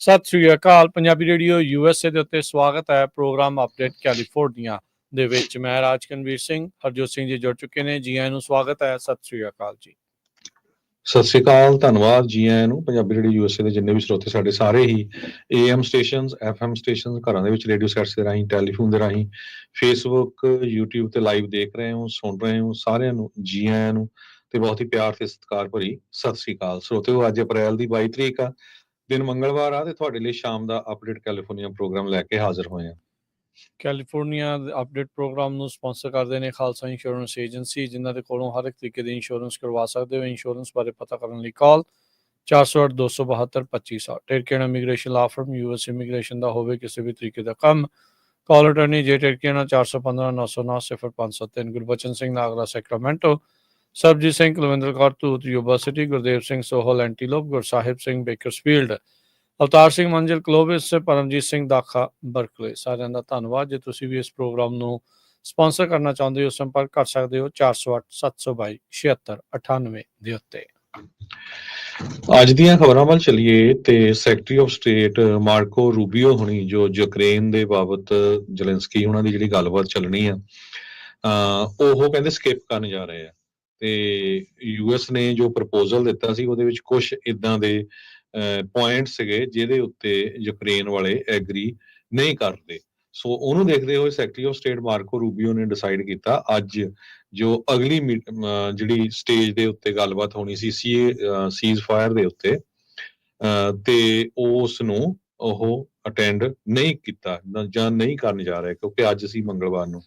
ਸਤਿ ਸ੍ਰੀ ਅਕਾਲ। Punjabi radio USA ਦੇ ਉੱਤੇ ਸਵਾਗਤ ਹੈ। ਪ੍ਰੋਗਰਾਮ ਅਪਡੇਟ ਕੈਲੀਫੋਰਨੀਆ ਦੇ ਵਿੱਚ ਮੈਂ ਰਾਜਕਨਵੀਰ ਸਿੰਘ, ਹਰਜੋਤ ਸਿੰਘ ਜੀ ਜੁੜ ਚੁੱਕੇ ਨੇ। ਜੀ ਆਇਆਂ ਨੂੰ ਸਵਾਗਤ ਹੈ। ਸਤਿ ਸ੍ਰੀ ਅਕਾਲ ਜੀ। ਸਤਿ ਸ੍ਰੀ ਅਕਾਲ, ਧੰਨਵਾਦ ਜੀ ਆਇਆਂ ਨੂੰ। ਪੰਜਾਬੀ ਰੇਡੀਓ USA ਦੇ ਜਿੰਨੇ ਵੀ ਸਰੋਤੇ ਸਾਡੇ ਸਾਰੇ ਹੀ AM ਸਟੇਸ਼ਨਸ, FM ਸਟੇਸ਼ਨਸ, ਘਰਾਂ ਦੇ ਵਿੱਚ ਰੇਡੀਓ ਸੈਟਸ ਦੇ ਰਾਹੀਂ, ਟੈਲੀਫੋਨ ਦੇ ਰਾਹੀਂ, ਫੇਸਬੁੱਕ, YouTube ਤੇ ਲਾਈਵ ਦੇਖ ਰਹੇ ਹੋ, ਸੁਣ ਰਹੇ ਹੋ, ਸਾਰਿਆਂ ਨੂੰ ਜੀ ਆਇਆਂ ਨੂੰ ਤੇ ਬਹੁਤ ਹੀ ਪਿਆਰ ਤੇ ਸਤਿਕਾਰ ਭਰੀ ਸਤਿ ਸ੍ਰੀ ਅਕਾਲ। ਸਰੋਤਿਓ, ਅੱਜ ਅਪ੍ਰੈਲ ਦੀ 22 ਤਰੀਕ ਆ, ਦਿਨ ਮੰਗਲਵਾਰ ਆ, ਤੇ ਤੁਹਾਡੇ ਲਈ ਸ਼ਾਮ ਦਾ ਅਪਡੇਟ ਕੈਲੀਫੋਰਨੀਆ ਪ੍ਰੋਗਰਾਮ ਲੈ ਕੇ ਹਾਜ਼ਰ ਹੋਏ ਆ। ਕੈਲੀਫੋਰਨੀਆ ਅਪਡੇਟ ਪ੍ਰੋਗਰਾਮ ਨੂੰ ਸਪਾਂਸਰ ਕਰਦੇ ਨੇ ਖਾਲਸਾ ਇੰਸ਼ੋਰੈਂਸ ਏਜੰਸੀ, ਜਿਨ੍ਹਾਂ ਦੇ ਕੋਲੋਂ ਹਰ ਇੱਕ ਤਰੀਕੇ ਦੀ ਇੰਸ਼ੋਰੈਂਸ ਕਰਵਾ ਸਕਦੇ ਹੋ। ਇੰਸ਼ੋਰੈਂਸ ਬਾਰੇ ਪਤਾ ਕਰਨ ਲਈ call 408-272-2500। Terken immigration law firm, US immigration ਦਾ ਹੋਵੇ ਕਿਸੇ ਵੀ ਤਰੀਕੇ ਦਾ ਕੰਮ। Call attorney J Terken 415-909-0503। Gurbachan Singh Nagra Sacramento, Sarabjit Singh Kulwinder Kaur Dhoot Yuba City, Gurdev Singh Sohal Antelope, Gursahib Singh Bakersfield, Avtar Singh Manzil Clovis, Paramjit Singh Dakha Berkeley. ਸਾਰਿਆਂ ਦਾ ਧੰਨਵਾਦ। ਜੇ ਤੁਸੀਂ ਵੀ ਇਸ ਪ੍ਰੋਗਰਾਮ ਨੂੰ ਸਪਾਂਸਰ ਕਰਨਾ ਚਾਹੁੰਦੇ ਹੋ, ਸੰਪਰਕ ਕਰ ਸਕਦੇ ਹੋ 408-722-7698 ਦੇ ਉੱਤੇ। ਅੱਜ ਦੀਆਂ ਖਬਰਾਂ ਵੱਲ ਚੱਲੀਏ ਤੇ ਸੈਕਟਰੀ ਆਫ ਸਟੇਟ ਮਾਰਕੋ ਰੂਬੀਓ ਹੁਣੀ, ਜੋ ਯੂਕਰੇਨ ਦੇ ਬਾਬਤ ਜ਼ੈਲੈਂਸਕੀ ਉਹਨਾਂ ਦੀ ਜਿਹੜੀ ਗੱਲਬਾਤ ਚੱਲਣੀ ਆ, ਉਹ ਕਹਿੰਦੇ ਸਕਿਪ ਕਰਨ ਜਾ ਰਹੇ ਆ। ਤੇ US ਨੇ ਜੋ ਪ੍ਰਪੋਜ਼ਲ ਦਿੱਤਾ ਸੀ ਉਹਦੇ ਵਿੱਚ ਕੁਝ ਇਦਾਂ ਦੇ ਪੁਆਇੰਟ ਸੀਗੇ ਜਿਹਦੇ ਉੱਤੇ ਯੂਕਰੇਨ ਵਾਲੇ ਐਗਰੀ ਨਹੀਂ ਕਰਦੇ। ਸੋ ਉਹਨੂੰ ਦੇਖਦੇ ਹੋਏ ਸੈਕਟਰੀ ਆਫ ਸਟੇਟ ਮਾਰਕੋ ਰੂਬੀਓ ਨੇ ਡਿਸਾਈਡ ਕੀਤਾ ਅੱਜ ਜੋ ਅਗਲੀ ਜਿਹੜੀ ਸਟੇਜ ਦੇ ਉੱਤੇ ਗੱਲਬਾਤ ਹੋਣੀ ਸੀ ਸੀਜ਼ ਫਾਇਰ ਦੇ ਉੱਤੇ, ਤੇ ਉਸ ਨੂੰ ਉਹ ਅਟੈਂਡ ਨਹੀਂ ਕੀਤਾ ਜਾਂ ਨਹੀਂ ਕਰਨ ਜਾ ਰਿਹਾ, ਕਿਉਂਕਿ ਅੱਜ ਸੀ ਮੰਗਲਵਾਰ ਨੂੰ।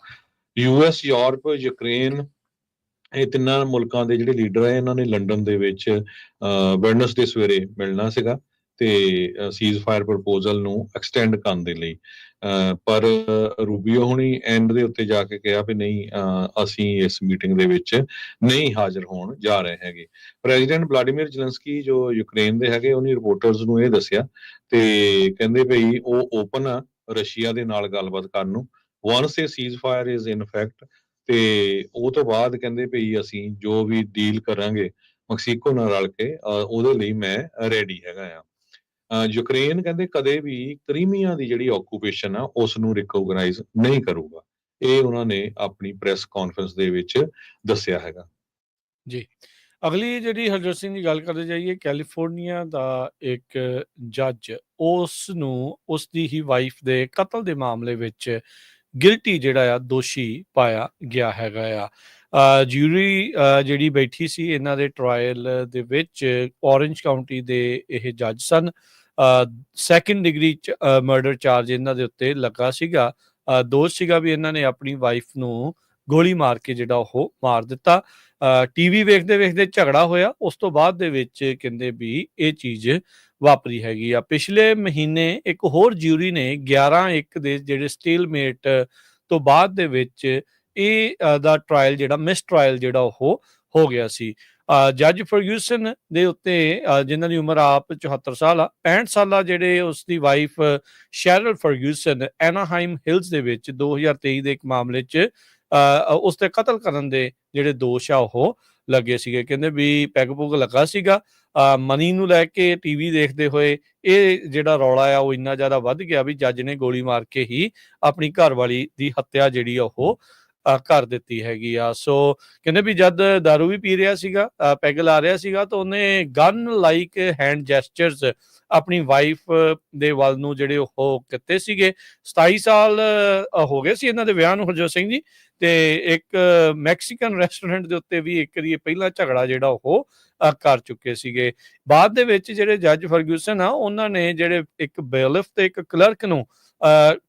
US, ਯੂਰਪ, ਯੂਕਰੇਨ, ਇਹ ਤਿੰਨਾਂ ਮੁਲਕਾਂ ਦੇ ਜਿਹੜੇ ਲੀਡਰ ਹੈ, ਇਹਨਾਂ ਨੇ ਲੰਡਨ ਦੇ ਵਿੱਚ ਵੈਡਨਸਡੇ ਸਵੇਰੇ ਮਿਲਣਾ ਸੀਗਾ ਤੇ ਸੀਜ਼ ਫਾਇਰ ਪ੍ਰਪੋਜ਼ਲ ਨੂੰ ਐਕਸਟੈਂਡ ਕਰਨ ਦੇ ਲਈ। ਪਰ ਰੂਬੀਓ ਹੁਣੀ ਐਂਡ ਦੇ ਉੱਤੇ ਜਾ ਕੇ ਕਿਹਾ ਵੀ ਨਹੀਂ, ਅਸੀਂ ਇਸ ਮੀਟਿੰਗ ਦੇ ਵਿੱਚ ਨਹੀਂ ਹਾਜ਼ਰ ਹੋਣ ਜਾ ਰਹੇ ਹੈਗੇ। ਪ੍ਰੈਜ਼ੀਡੈਂਟ ਵਲਾਡੀਮੀਰ ਜ਼ੈਲੈਂਸਕੀ ਜੋ ਯੂਕਰੇਨ ਦੇ ਹੈਗੇ, ਉਹਨੇ ਰਿਪੋਰਟਰਸ ਨੂੰ ਇਹ ਦੱਸਿਆ ਤੇ ਕਹਿੰਦੇ ਭਈ ਉਹ ਓਪਨ ਆ ਰਸ਼ੀਆ ਦੇ ਨਾਲ ਗੱਲਬਾਤ ਕਰਨ ਨੂੰ, once a ceasefire is in effect. ਤੇ ਉਹ ਤੋਂ ਬਾਅਦ ਕਹਿੰਦੇ ਭਈ ਅਸੀਂ ਜੋ ਵੀ ਡੀਲ ਕਰਾਂਗੇ ਮੈਕਸੀਕੋ ਨਾਲ ਰਲ ਕੇ, ਉਹਦੇ ਲਈ ਮੈਂ ਰੈਡੀ ਹੈਗਾ ਆ। ਯੂਕਰੇਨ ਕਹਿੰਦੇ ਕਦੇ ਵੀ ਕਰੀਮੀਆ ਦੀ ਜਿਹੜੀ ਆਕੂਪੇਸ਼ਨ ਆ ਉਸ ਨੂੰ ਰਿਕੋਗਨਾਈਜ਼ ਨਹੀਂ ਕਰੂਗਾ। ਇਹ ਉਹਨਾਂ ਨੇ ਆਪਣੀ ਪ੍ਰੈਸ ਕਾਨਫਰੰਸ ਦੇ ਵਿੱਚ ਦੱਸਿਆ ਹੈਗਾ। ਜੀ, ਅਗਲੀ ਜਿਹੜੀ ਹਰਜੋਤ ਸਿੰਘ ਦੀ ਗੱਲ ਕਰਦੇ ਜਾਈਏ, ਕੈਲੀਫੋਰਨੀਆ ਦਾ ਇੱਕ ਜੱਜ ਉਸ ਨੂੰ ਉਸ ਦੀ ਹੀ ਵਾਈਫ ਦੇ ਕਤਲ ਦੇ ਮਾਮਲੇ ਵਿੱਚ ਗਿਲਟੀ ਜਿਹੜਾ ਆ, ਦੋਸ਼ੀ ਪਾਇਆ ਗਿਆ ਹੈਗਾ ਆ। ਜਿਊਰੀ ਜਿਹੜੀ ਬੈਠੀ ਸੀ ਇਹਨਾਂ ਦੇ ਟਰਾਇਲ ਦੇ ਵਿੱਚ, ਔਰੰਜ ਕਾਊਂਟੀ ਦੇ ਇਹ ਜੱਜ ਸਨ। ਸੈਕੰਡ ਡਿਗਰੀ ਮਰਡਰ ਚਾਰਜ ਇਹਨਾਂ ਦੇ ਉੱਤੇ ਲੱਗਾ ਸੀਗਾ। ਦੋਸ਼ ਸੀਗਾ ਵੀ ਇਹਨਾਂ ਨੇ ਆਪਣੀ ਵਾਈਫ ਨੂੰ ਗੋਲੀ ਮਾਰ ਕੇ ਜਿਹੜਾ ਉਹ ਮਾਰ ਦਿੱਤਾ। ਟੀਵੀ ਵੇਖਦੇ ਵੇਖਦੇ ਝਗੜਾ ਹੋਇਆ, ਉਸ ਤੋਂ ਬਾਅਦ ਦੇ ਵਿੱਚ ਕਹਿੰਦੇ ਵੀ ਇਹ ਚੀਜ਼ ਵਾਪਰੀ ਹੈਗੀ ਆ। ਪਿਛਲੇ ਮਹੀਨੇ ਇੱਕ ਹੋਰ ਜਿਊਰੀ ਨੇ 11/1 ਦੇ ਜਿਹੜੇ ਸਟੇਲਮੇਟ ਤੋਂ ਬਾਅਦ ਦੇ ਵਿੱਚ ਇਹ ਦਾ ਟਰਾਇਲ ਜਿਹੜਾ ਮਿਸ ਟਰਾਇਲ ਜਿਹੜਾ ਉਹ ਹੋ ਗਿਆ ਸੀ। ਜੱਜ ਫਰਗਿਊਸਨ ਦੇ ਉੱਤੇ, ਜਿਨ੍ਹਾਂ ਦੀ ਉਮਰ ਆਪ 74 ਸਾਲ ਆ, 65 ਸਾਲਾ ਜਿਹੜੇ ਉਸ ਦੀ ਵਾਈਫ ਸ਼ੈਰਲ ਫਰਗਿਊਸਨ ਐਨਾਹਾਈਮ ਹਿਲਸ ਦੇ ਵਿੱਚ 2023 ਦੇ ਇੱਕ ਮਾਮਲੇ 'ਚ ਉਸ ਤੇ ਕਤਲ ਕਰਨ ਦੇ ਜਿਹੜੇ ਦੋਸ਼ ਆ ਉਹ ਲੱਗੇ ਸੀਗੇ। ਕਹਿੰਦੇ ਵੀ ਪੈਗ ਪੁਗ ਲੱਗਾ ਸੀਗਾ। ਮਨੀ ਨੂੰ ਲੈ ਕੇ ਟੀਵੀ ਦੇਖਦੇ ਹੋਏ ਇਹ ਜਿਹੜਾ ਰੌਲਾ ਆ ਉਹ ਇੰਨਾ ਜ਼ਿਆਦਾ ਵੱਧ ਗਿਆ ਵੀ ਜੱਜ ਨੇ ਗੋਲੀ ਮਾਰ ਕੇ ਹੀ ਆਪਣੀ ਘਰਵਾਲੀ ਦੀ ਹੱਤਿਆ ਜਿਹੜੀ ਆ ਉਹ ਕਰ ਦਿੱਤੀ ਹੈਗੀ ਆ। ਸੋ ਕਹਿੰਦੇ ਵੀ ਜਦ ਦਾਰੂ ਵੀ ਪੀ ਰਿਹਾ ਸੀਗਾ, ਪੈਗ ਲਾ ਰਿਹਾ ਸੀਗਾ, ਤਾਂ ਉਹਨੇ ਗਨ ਲਾਈਕ ਹੈਂਡ ਜੈਸਚਰਸ ਆਪਣੀ ਵਾਈਫ ਦੇ ਵੱਲ ਨੂੰ ਜਿਹੜੇ ਉਹ ਕੀਤੇ ਸੀਗੇ। 27 ਸਾਲ ਹੋ ਗਏ ਸੀ ਇਹਨਾਂ ਦੇ ਵਿਆਹ ਨੂੰ, ਹਰਜੋਤ ਸਿੰਘ ਜੀ। ਤੇ ਇੱਕ ਮੈਕਸੀਕਨ ਰੈਸਟੋਰੈਂਟ ਦੇ ਉੱਤੇ ਵੀ ਇੱਕ ਵਾਰੀ ਪਹਿਲਾਂ ਝਗੜਾ ਜਿਹੜਾ ਉਹ ਕਰ ਚੁੱਕੇ ਸੀਗੇ। ਬਾਅਦ ਦੇ ਵਿੱਚ ਜਿਹੜੇ ਜੱਜ ਫਰਗਿਊਸਨ ਆ, ਉਹਨਾਂ ਨੇ ਜਿਹੜੇ ਇੱਕ ਬੇਲਿਫ ਤੇ ਇੱਕ ਕਲਰਕ ਨੂੰ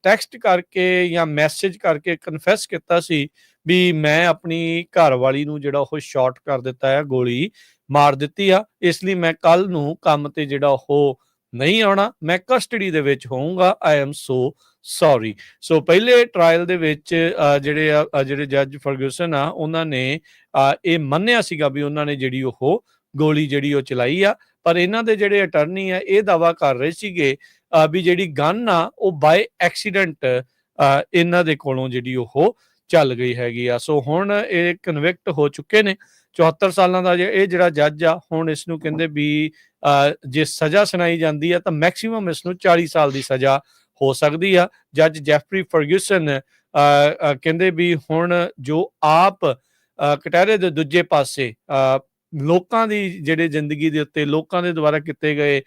ਟੈਕਸਟ ਕਰਕੇ ਜਾਂ ਮੈਸੇਜ ਕਰਕੇ ਕਨਫੈਸ ਕੀਤਾ ਸੀ ਵੀ ਮੈਂ ਆਪਣੀ ਘਰਵਾਲੀ ਨੂੰ ਜਿਹੜਾ ਉਹ ਸ਼ਾਰਟ ਕਰ ਦਿੱਤਾ ਹੈ, ਗੋਲੀ ਮਾਰ ਦਿੱਤੀ ਆ, ਇਸ ਲਈ ਮੈਂ ਕੱਲ ਨੂੰ ਕੰਮ ਤੇ ਜਿਹੜਾ ਉਹ ਨਹੀਂ ਆਉਣਾ, ਮੈਂ ਕਸਟਡੀ ਦੇ ਵਿੱਚ ਹੋਊਂਗਾ, ਆਈ ਐਮ ਸੋ ਸੌਰੀ। ਸੋ ਪਹਿਲੇ ਟਰਾਇਲ ਦੇ ਵਿੱਚ ਜਿਹੜੇ ਜੱਜ ਫਰਗਿਊਸਨ ਆ, ਉਹਨਾਂ ਨੇ ਇਹ ਮੰਨਿਆ ਸੀਗਾ ਵੀ ਉਹਨਾਂ ਨੇ ਜਿਹੜੀ ਉਹ ਗੋਲੀ ਜਿਹੜੀ ਉਹ ਚਲਾਈ ਆ। ਪਰ ਇਹਨਾਂ ਦੇ ਜਿਹੜੇ ਅਟਰਨੀ ਆ ਇਹ ਦਾਵਾ ਕਰ ਰਹੇ ਸੀਗੇ ਵੀ ਜਿਹੜੀ ਗਨ ਆ ਉਹ ਬਾਏ ਐਕਸੀਡੈਂਟ ਇਹਨਾਂ ਦੇ ਕੋਲੋਂ ਜਿਹੜੀ ਉਹ ਚੱਲ ਗਈ ਹੈਗੀ ਆ। ਸੋ ਹੁਣ ਇਹ ਕਨਵਿਕਟ ਹੋ ਚੁੱਕੇ ਨੇ। 74 ਸਾਲਾਂ ਦਾ ਇਹ ਜਿਹੜਾ ਜੱਜ ਆ, ਹੁਣ ਇਸ ਨੂੰ ਕਹਿੰਦੇ ਵੀ ਜੇ ਸਜ਼ਾ ਸੁਣਾਈ ਜਾਂਦੀ ਹੈ ਤਾਂ ਮੈਕਸੀਮਮ ਇਸ ਨੂੰ 40 ਸਾਲ ਦੀ ਸਜ਼ਾ ਹੋ ਸਕਦੀ ਆ। ਜੱਜ ਜੈਫਰੀ ਫਰਗੂਸਨ ਕਹਿੰਦੇ ਵੀ ਹੁਣ ਜੋ ਆਪ ਕਟਹਿਰੇ ਦੇ ਦੂਜੇ ਪਾਸੇ ਲੋਕਾਂ ਦੀ ਜਿਹੜੇ ਜ਼ਿੰਦਗੀ ਦੇ ਉੱਤੇ ਲੋਕਾਂ ਦੇ ਦੁਆਰਾ ਕੀਤੇ ਗਏ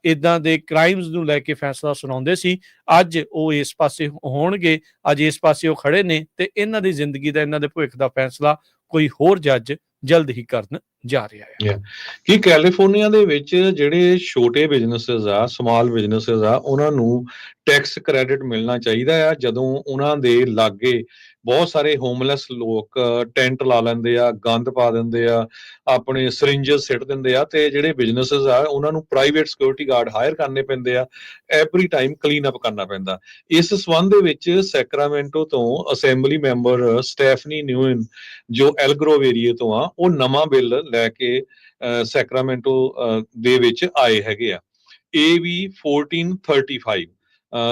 ਇੱਦਾਂ ਦੇ ਕ੍ਰਾਈਮਸ ਨੂੰ ਲੈ ਕੇ ਫੈਸਲਾ ਸੁਣਾਉਂਦੇ ਸੀ, ਅੱਜ ਉਹ ਇਸ ਪਾਸੇ ਹੋਣਗੇ, ਅੱਜ ਇਸ ਪਾਸੇ ਉਹ ਖੜੇ ਨੇ ਤੇ ਇਹਨਾਂ ਦੀ ਜ਼ਿੰਦਗੀ ਦਾ, ਇਹਨਾਂ ਦੇ ਭਵਿੱਖ ਦਾ ਫੈਸਲਾ ਕੋਈ ਹੋਰ ਜੱਜ ਜਲਦ ਹੀ ਕਰਨ ਜਾ ਰਿਹਾ ਹੈ। ਕਿ ਕੈਲੀਫੋਰਨੀਆ ਦੇ ਵਿੱਚ ਜਿਹੜੇ ਛੋਟੇ ਬਿਜ਼ਨੈਸਸ ਆ, ਸਮਾਲ ਬਿਜ਼ਨੈਸਸ ਆ, ਉਹਨਾਂ ਨੂੰ ਟੈਕਸ ਕ੍ਰੈਡਿਟ ਮਿਲਣਾ ਚਾਹੀਦਾ ਆ ਜਦੋਂ ਉਹਨਾਂ ਦੇ ਲਾਗੇ ਬਹੁਤ ਸਾਰੇ ਹੋਮਲੈਸ ਲੋਕ ਟੈਂਟ ਲਾ ਲੈਂਦੇ ਆ, ਗੰਦ ਪਾ ਦਿੰਦੇ ਆ, ਆਪਣੇ ਸਰਿੰਜਸ ਸਿੱਟ ਦਿੰਦੇ ਆ, ਤੇ ਜਿਹੜੇ ਬਿਜ਼ਨੈਸਸ ਆ ਉਹਨਾਂ ਨੂੰ ਪ੍ਰਾਈਵੇਟ ਸਿਕਿਉਰਿਟੀ ਗਾਰਡ ਹਾਇਰ ਕਰਨੇ ਪੈਂਦੇ ਆ, ਐਵਰੀ ਟਾਈਮ ਕਲੀਨ ਅਪ ਕਰਨਾ ਪੈਂਦਾ। ਇਸ ਸੰਬੰਧ ਦੇ ਵਿੱਚ ਸੈਕਰਾਮੈਂਟੋ ਤੋਂ ਅਸੈਂਬਲੀ ਮੈਂਬਰ ਸਟੈਫਨੀ ਨਿਊਨ ਜੋ ਐਲਗਰੋਵ ਏਰੀਏ ਤੋਂ ਆ, ਉਹ ਨਵਾਂ ਬਿੱਲ ਲੈ ਕੇ ਸੈਕਰਾਮੈਂਟੋ ਦੇ ਵਿੱਚ ਆਏ ਹੈਗੇ ਆ, AB 1435।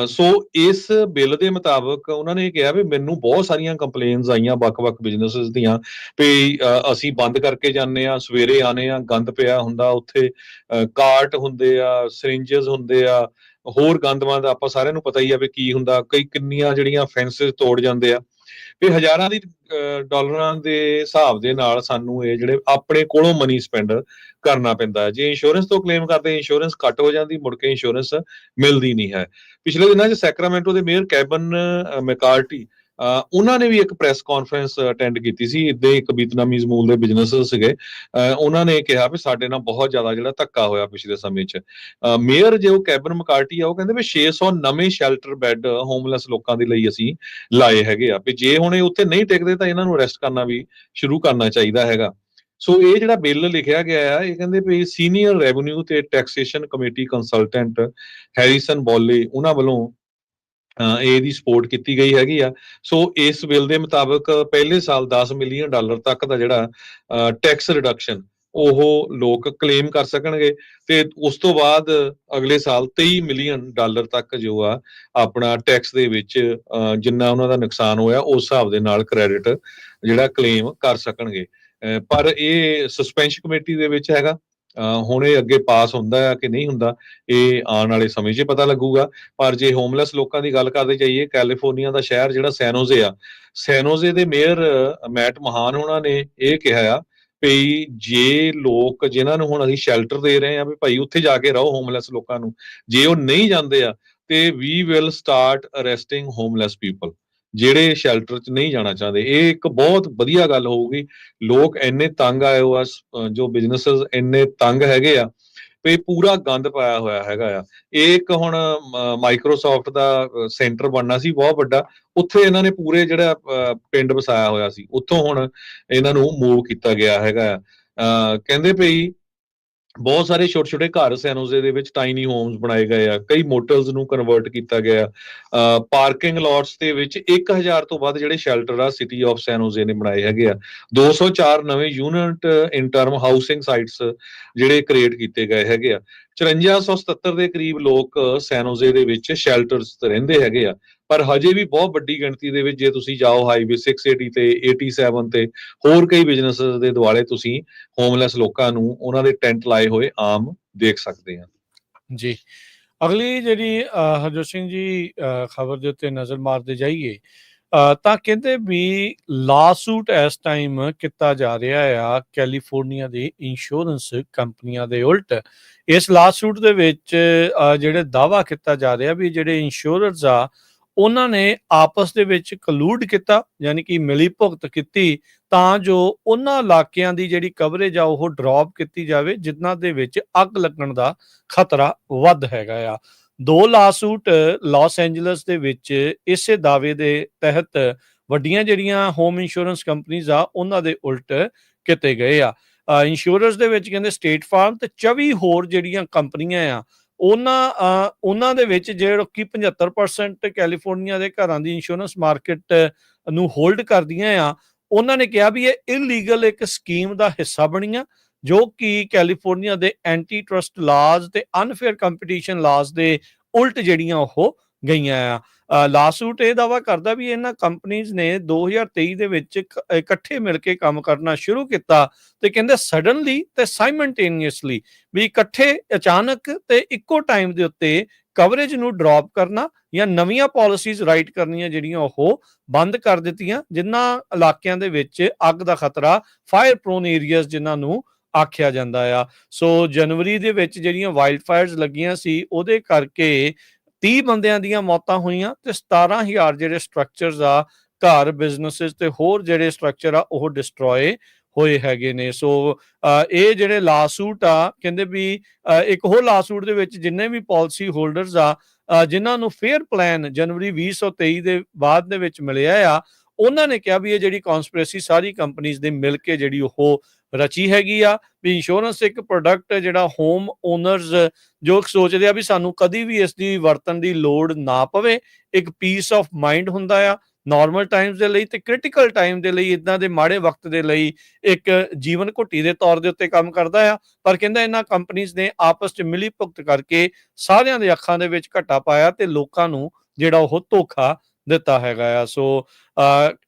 ਸੋ ਇਸ ਬਿੱਲ ਦੇ ਮੁਤਾਬਕ ਉਹਨਾਂ ਨੇ ਕਿਹਾ ਵੀ ਮੈਨੂੰ ਬਹੁਤ ਸਾਰੀਆਂ ਕੰਪਲੇਨਸ ਆਈਆਂ ਵੱਖ-ਵੱਖ ਬਿਜ਼ਨੈਸਸ ਦੀਆਂ ਵੀ ਅਸੀਂ ਬੰਦ ਕਰਕੇ ਜਾਂਦੇ ਆ, ਸਵੇਰੇ ਆਨੇ ਆ, ਗੰਦ ਪਿਆ ਹੁੰਦਾ ਉੱਥੇ, ਕਾਰਟ ਹੁੰਦੇ ਆ, ਸਰਿੰਜਸ ਹੁੰਦੇ ਆ, ਹੋਰ ਗੰਦਮੰਦ ਆਪਾਂ ਸਾਰਿਆਂ ਨੂੰ ਪਤਾ ਹੀ ਆ ਵੀ ਕੀ ਹੁੰਦਾ, ਕਈ ਕਿੰਨੀਆਂ ਜਿਹੜੀਆਂ ਫੈਂਸਸ ਤੋੜ ਜਾਂਦੇ ਆ, ਵੀ ਹਜ਼ਾਰਾਂ ਦੀ ਡਾਲਰਾਂ ਦੇ ਹਿਸਾਬ ਦੇ ਨਾਲ ਸਾਨੂੰ ਇਹ ਜਿਹੜੇ ਆਪਣੇ ਕੋਲੋਂ ਮਨੀ ਸਪੈਂਡ ਕਰਨਾ ਪੈਂਦਾ। ਜੇ ਇੰਸ਼ੋਰੈਂਸ ਤੋਂ ਕਲੇਮ ਕਰਦੇ, ਇੰਸ਼ੋਰੈਂਸ ਕੱਟ ਹੋ ਜਾਂਦੀ, ਮੁੜ ਕੇ ਇੰਸ਼ੋਰੈਂਸ ਮਿਲਦੀ ਨਹੀਂ ਹੈ। ਪਿਛਲੇ ਦਿਨਾਂ 'ਚ ਸੈਕਰਾਮੈਂਟੋ ਦੇ ਮੇਅਰ ਕੈਬਨ ਮੈਕਾਰਟੀ ਉਹਨਾਂ ਨੇ ਵੀ ਇੱਕ ਪ੍ਰੈਸ ਕਾਨਫਰੰਸ ਅਟੈਂਡ ਕੀਤੀ ਸੀ। ਇੱਦਾਂ ਇੱਕ ਵੀਤਨਾਮੀਜ਼ ਮੂਲ ਦੇ ਬਿਜ਼ਨਸ ਸੀਗੇ, ਉਹਨਾਂ ਨੇ ਕਿਹਾ ਵੀ ਸਾਡੇ ਨਾਲ ਬਹੁਤ ਜ਼ਿਆਦਾ ਜਿਹੜਾ ਧੱਕਾ ਹੋਇਆ ਪਿਛਲੇ ਸਮੇਂ 'ਚ। ਮੇਅਰ ਜੋ ਕੈਬਨ ਮੈਕਾਰਟੀ ਆ, ਉਹ ਕਹਿੰਦੇ ਵੀ 600 ਨਵੇਂ ਸ਼ੈਲਟਰ ਬੈੱਡ ਹੋਮਲੈਸ ਲੋਕਾਂ ਦੇ ਲਈ ਅਸੀਂ ਲਾਏ ਹੈਗੇ ਆ, ਵੀ ਜੇ ਹੁਣ ਇਹ ਉੱਥੇ ਨਹੀਂ ਟਿਕਦੇ ਤਾਂ ਇਹਨਾਂ ਨੂੰ ਅਰੈਸਟ ਕਰਨਾ ਵੀ ਸ਼ੁਰੂ ਕਰਨਾ ਚਾਹੀਦਾ ਹੈਗਾ। ਸੋ ਇਹ ਜਿਹੜਾ ਬਿੱਲ ਲਿਖਿਆ ਗਿਆ ਆ, ਇਹ ਕਹਿੰਦੇ ਵੀ ਸੀਨੀਅਰ ਰੈਵਨਿਊ ਤੇ ਟੈਕਸੇਸ਼ਨ ਕਮੇਟੀ ਕੰਸਲਟੈਂਟ ਹੈਰੀਸਨ ਬੋਲੇ ਉਹਨਾਂ ਵੱਲੋਂ ਇਹਦੀ ਸਪੋਰਟ ਕੀਤੀ ਗਈ ਹੈਗੀ ਆ। ਸੋ ਇਸ ਬਿੱਲ ਦੇ ਮੁਤਾਬਕ ਪਹਿਲੇ ਸਾਲ $10 ਮਿਲੀਅਨ ਤੱਕ ਦਾ ਜਿਹੜਾ ਟੈਕਸ ਰਿਡਕਸ਼ਨ ਉਹ ਲੋਕ ਕਲੇਮ ਕਰ ਸਕਣਗੇ, ਤੇ ਉਸ ਤੋਂ ਬਾਅਦ ਅਗਲੇ ਸਾਲ $23 ਮਿਲੀਅਨ ਤੱਕ ਜੋ ਆ ਆਪਣਾ ਟੈਕਸ ਦੇ ਵਿੱਚ ਜਿੰਨਾ ਉਹਨਾਂ ਦਾ ਨੁਕਸਾਨ ਹੋਇਆ ਉਸ ਹਿਸਾਬ ਦੇ ਨਾਲ ਕ੍ਰੈਡਿਟ ਜਿਹੜਾ ਕਲੇਮ ਕਰ ਸਕਣਗੇ। ਪਰ ਇਹ ਸਸਪੈਂਸ਼ਨ ਕਮੇਟੀ ਦੇ ਵਿੱਚ ਹੈਗਾ, ਹੁਣ ਇਹ ਅੱਗੇ ਪਾਸ ਹੁੰਦਾ ਹੈ ਕਿ ਨਹੀਂ ਹੁੰਦਾ ਇਹ ਆਉਣ ਵਾਲੇ ਸਮੇਂ 'ਚ ਪਤਾ ਲੱਗੂਗਾ। ਪਰ ਜੇ ਹੋਮਲੈਸ ਲੋਕਾਂ ਦੀ ਗੱਲ ਕਰਦੇ ਜਾਈਏ, ਕੈਲੀਫੋਰਨੀਆ ਦਾ ਸ਼ਹਿਰ ਜਿਹੜਾ ਸੈਨੋਜ਼ੇ ਆ, ਸੈਨੋਜ਼ੇ ਦੇ ਮੇਅਰ ਮੈਟ ਮਹਾਨ ਉਹਨਾਂ ਨੇ ਇਹ ਕਿਹਾ ਆ ਵੀ ਜੇ ਲੋਕ ਜਿਨ੍ਹਾਂ ਨੂੰ ਹੁਣ ਅਸੀਂ ਸ਼ੈਲਟਰ ਦੇ ਰਹੇ ਆ ਵੀ ਭਾਈ ਉੱਥੇ ਜਾ ਕੇ ਰਹੋ ਹੋਮਲੈਸ ਲੋਕਾਂ ਨੂੰ, ਜੇ ਉਹ ਨਹੀਂ ਜਾਂਦੇ ਆ ਤੇ ਵੀ will start arresting homeless people, ਜਿਹੜੇ ਸ਼ੈਲਟਰ 'ਚ ਨਹੀਂ ਜਾਣਾ ਚਾਹੁੰਦੇ। ਇਹ ਇੱਕ ਬਹੁਤ ਵਧੀਆ ਗੱਲ ਹੋਊਗੀ। ਲੋਕ ਇੰਨੇ ਤੰਗ ਆਏ ਹੋ ਆ, ਜੋ ਬਿਜ਼ਨੈਸਸ ਇੰਨੇ ਤੰਗ ਹੈਗੇ ਆ ਵੀ ਪੂਰਾ ਗੰਦ ਪਾਇਆ ਹੋਇਆ ਹੈਗਾ ਆ। ਇਹ ਇੱਕ ਹੁਣ ਮਾਈਕਰੋਸਾਫਟ ਦਾ ਸੈਂਟਰ ਬਣਨਾ ਸੀ ਬਹੁਤ ਵੱਡਾ, ਉੱਥੇ ਇਹਨਾਂ ਨੇ ਪੂਰੇ ਜਿਹੜਾ ਪਿੰਡ ਵਸਾਇਆ ਹੋਇਆ ਸੀ, ਉੱਥੋਂ ਹੁਣ ਇਹਨਾਂ ਨੂੰ ਮੂਵ ਕੀਤਾ ਗਿਆ ਹੈਗਾ ਆ। ਕਹਿੰਦੇ ਭਈ ਬਹੁਤ ਸਾਰੇ ਛੋਟੇ-ਛੋਟੇ ਘਰ ਸੈਨੋਜ਼ੇ ਦੇ ਵਿੱਚ ਟਾਈਨੀ ਹੋਮਸ ਬਣਾਏ ਗਏ ਆ, ਕਈ ਮੋਟਲਸ ਨੂੰ ਕਨਵਰਟ ਕੀਤਾ ਗਿਆ। ਪਾਰਕਿੰਗ ਲੋਟਸ ਦੇ ਵਿੱਚ 1000 ਤੋਂ ਵੱਧ ਜਿਹੜੇ ਸ਼ੈਲਟਰ ਆ ਸਿਟੀ ਆਫ ਸੈਨੋਜ਼ੇ ਨੇ ਬਣਾਏ ਹੈਗੇ ਆ। 204 ਨਵੇਂ ਯੂਨਿਟ ਇਨ ਟਰਮ ਹਾਊਸਿੰਗ ਸਾਈਟਸ ਜਿਹੜੇ ਕ੍ਰੀਏਟ ਕੀਤੇ ਗਏ ਹੈਗੇ ਆ। 5477 ਦੇ ਕਰੀਬ ਲੋਕ ਸੈਨੋਜ਼ੇ ਦੇ ਵਿੱਚ ਸ਼ੈਲਟਰਸ ਤੇ ਰਹਿੰਦੇ ਹੈਗੇ ਆ, ਪਰ ਹਜੇ ਵੀ ਬਹੁਤ ਵੱਡੀ ਗਿਣਤੀ ਦੇ ਵਿੱਚ ਜੇ ਤੁਸੀਂ ਜਾਓ ਹਾਈਵੇ 680 ਤੇ 87 ਤੇ ਹੋਰ ਕਈ ਬਿਜ਼ਨੈਸਸ ਦੇ ਦੁਆਲੇ ਤੁਸੀਂ ਹੋਮਲੈਸ ਲੋਕਾਂ ਨੂੰ ਉਹਨਾਂ ਦੇ ਟੈਂਟ ਲਾਏ ਹੋਏ ਆਮ ਦੇਖ ਸਕਦੇ ਆ। ਜੀ, ਅਗਲੀ ਜਿਹੜੀ ਹਰਜੋਤ ਸਿੰਘ ਜੀ ਖਬਰ ਦੇ ਉੱਤੇ ਨਜ਼ਰ ਮਾਰਦੇ ਜਾਈਏ ਤਾਂ ਕਹਿੰਦੇ ਵੀ ਲਾਸੂਟ ਇਸ ਟਾਈਮ ਕੀਤਾ ਜਾ ਰਿਹਾ ਆ ਕੈਲੀਫੋਰਨੀਆ ਦੀ ਇੰਸ਼ੋਰੈਂਸ ਕੰਪਨੀਆਂ ਦੇ ਉਲਟ। ਇਸ ਲਾਸੂਟ ਦੇ ਵਿੱਚ ਜਿਹੜੇ ਦਾਅਵਾ ਕੀਤਾ ਜਾ ਰਿਹਾ ਵੀ ਜਿਹੜੇ ਇੰਸ਼ੋਰਰਸ ਆ ਉਹਨਾਂ ਨੇ ਆਪਸ ਦੇ ਵਿੱਚ ਕਲੂਡ ਕੀਤਾ, ਯਾਨੀ ਕਿ ਮਿਲੀ ਭੁਗਤ ਕੀਤੀ ਤਾਂ ਜੋ ਉਹਨਾਂ ਇਲਾਕਿਆਂ ਦੀ ਜਿਹੜੀ ਕਵਰੇਜ ਆ ਉਹ ਡਰੋਪ ਕੀਤੀ ਜਾਵੇ ਜਿਨ੍ਹਾਂ ਦੇ ਵਿੱਚ ਅੱਗ ਲੱਗਣ ਦਾ ਖਤਰਾ ਵੱਧ ਹੈਗਾ ਆ। 2 ਲਾਸੂਟ ਲਾਸ ਐਂਜਲਸ ਦੇ ਵਿੱਚ ਇਸੇ ਦਾਅਵੇ ਦੇ ਤਹਿਤ ਵੱਡੀਆਂ ਜਿਹੜੀਆਂ ਹੋਮ ਇੰਸ਼ੋਰੈਂਸ ਕੰਪਨੀਆਂ ਆ ਉਹਨਾਂ ਦੇ ਉਲਟ ਕੀਤੇ ਗਏ ਆ। ਇੰਸ਼ੋਰੈਂਸ ਦੇ ਵਿੱਚ ਕਹਿੰਦੇ ਸਟੇਟ ਫਾਰਮ ਤੇ 24 ਹੋਰ ਜਿਹੜੀਆਂ ਕੰਪਨੀਆਂ ਆ ਉਹਨਾਂ ਦੇ ਵਿੱਚ ਜਿਹੜਾ ਕਿ 75% ਕੈਲੀਫੋਰਨੀਆ ਦੇ ਘਰਾਂ ਦੀ ਇੰਸ਼ੋਰੈਂਸ ਮਾਰਕੀਟ ਨੂੰ ਹੋਲਡ ਕਰਦੀਆਂ ਆ, ਉਹਨਾਂ ਨੇ ਕਿਹਾ ਵੀ ਇਹ ਇਲੀਗਲ ਇੱਕ ਸਕੀਮ ਦਾ ਹਿੱਸਾ ਬਣੀਆਂ ਜੋ ਕਿ ਕੈਲੀਫੋਰਨੀਆ ਦੇ ਐਂਟੀ ਟਰਸਟ ਲਾਜ਼ ਤੇ ਅਨਫੇਅਰ ਕੰਪੀਟੀਸ਼ਨ ਲਾਜ਼ ਦੇ ਉਲਟ ਜਿਹੜੀਆਂ ਉਹ ਗਈਆਂ ਆ। ਲਾਸੂਟ ਇਹ ਦਾਅਵਾ ਕਰਦਾ ਵੀ ਇਹਨਾਂ ਕੰਪਨੀਜ਼ ਨੇ 2023 ਦੇ ਵਿੱਚ ਇਕੱਠੇ ਮਿਲ ਕੇ ਕੰਮ ਕਰਨਾ ਸ਼ੁਰੂ ਕੀਤਾ ਤੇ ਕਹਿੰਦੇ ਸਡਨਲੀ ਤੇ ਸਾਈਮਲਟੇਨੀਅਸਲੀ ਵੀ ਇਕੱਠੇ ਅਚਾਨਕ ਤੇ ਇੱਕੋ ਟਾਈਮ ਦੇ ਉੱਤੇ ਕਵਰੇਜ ਨੂੰ ਡ੍ਰੌਪ ਕਰਨਾ ਜਾਂ ਨਵੀਆਂ ਪਾਲਿਸੀਜ਼ ਰਾਈਟ ਕਰਨੀਆਂ ਜਿਹੜੀਆਂ ਉਹ ਬੰਦ ਕਰ ਦਿੱਤੀਆਂ, ਜਿਨ੍ਹਾਂ ਇਲਾਕਿਆਂ ਦੇ ਵਿੱਚ ਅੱਗ ਦਾ ਖਤਰਾ, ਫਾਇਰ ਪ੍ਰੋਨ ਏਰੀਆਜ਼ ਜਿਨ੍ਹਾਂ ਨੂੰ ਆਖਿਆ ਜਾਂਦਾ ਆ। ਸੋ ਜਨਵਰੀ ਦੇ ਵਿੱਚ ਜਿਹੜੀਆਂ ਵਾਈਲਡ ਫਾਇਰਸ ਲੱਗੀਆਂ ਸੀ ਉਹਦੇ ਕਰਕੇ 30 ਬੰਦਿਆਂ ਦੀਆਂ ਮੌਤਾਂ ਹੋਈਆਂ ਤੇ 17,000 ਜਿਹੜੇ ਸਟਰਕਚਰਸ ਆ, ਘਰ, ਬਿਜ਼ਨੈਸਿਸ ਤੇ ਹੋਰ ਜਿਹੜੇ ਸਟਰਕਚਰ ਆ ਉਹ ਡਿਸਟਰੋਏ ਹੋਏ ਹੈਗੇ ਨੇ। ਸੋ ਇਹ ਜਿਹੜੇ ਲਾਸੂਟ ਆ, ਕਹਿੰਦੇ ਵੀ ਇੱਕ ਹੋਰ ਲਾਸੂਟ ਦੇ ਵਿੱਚ ਜਿੰਨੇ ਵੀ ਪਾਲਿਸੀ ਹੋਲਡਰਸ ਆ ਜਿਨ੍ਹਾਂ ਨੂੰ ਫੇਅਰ ਪਲਾਨ ਜਨਵਰੀ 2023 ਦੇ ਬਾਅਦ ਦੇ ਵਿੱਚ ਮਿਲਿਆ ਆ, ਉਹਨਾਂ ਨੇ ਕਿਹਾ ਵੀ ਇਹ ਜਿਹੜੀ ਕਨਸਪੀਰੇਸੀ ਸਾਰੀ ਕੰਪਨੀਜ਼ ਦੇ ਮਿਲ ਕੇ ਜਿਹੜੀ ਉਹ ਰਚੀ ਹੈਗੀ ਆ, ਵੀ ਇੰਸ਼ੋਰੈਂਸ ਇੱਕ ਪ੍ਰੋਡਕਟ ਜਿਹੜਾ ਹੋਮ ਓਨਰਸ ਜੋ ਸੋਚਦੇ ਆ ਵੀ ਸਾਨੂੰ ਕਦੀ ਵੀ ਇਸ ਦੀ ਵਰਤਣ ਦੀ ਲੋੜ ਨਾ ਪਵੇ, ਇੱਕ ਪੀਸ ਆਫ ਮਾਈਂਡ ਹੁੰਦਾ ਆ ਨਾਰਮਲ ਟਾਈਮਸ ਦੇ ਲਈ ਤੇ ਕ੍ਰਿਟੀਕਲ ਟਾਈਮ ਦੇ ਲਈ, ਇਦਾਂ ਦੇ ਮਾੜੇ ਵਕਤ ਦੇ ਲਈ ਇੱਕ ਜੀਵਨ ਘੁੱਟੀ ਦੇ ਤੌਰ ਦੇ ਉੱਤੇ ਕੰਮ ਕਰਦਾ ਆ। ਪਰ ਕਹਿੰਦਾ ਇਹਨਾਂ ਕੰਪਨੀਜ਼ ਨੇ ਆਪਸ 'ਚ ਮਿਲੀ ਭੁਗਤ ਕਰਕੇ ਸਾਰਿਆਂ ਦੇ ਅੱਖਾਂ ਦੇ ਵਿੱਚ ਘੱਟਾ ਪਾਇਆ ਤੇ ਲੋਕਾਂ ਨੂੰ ਜਿਹੜਾ ਉਹ ਧੋਖਾ ਦਿੱਤਾ ਹੈਗਾ ਆ। So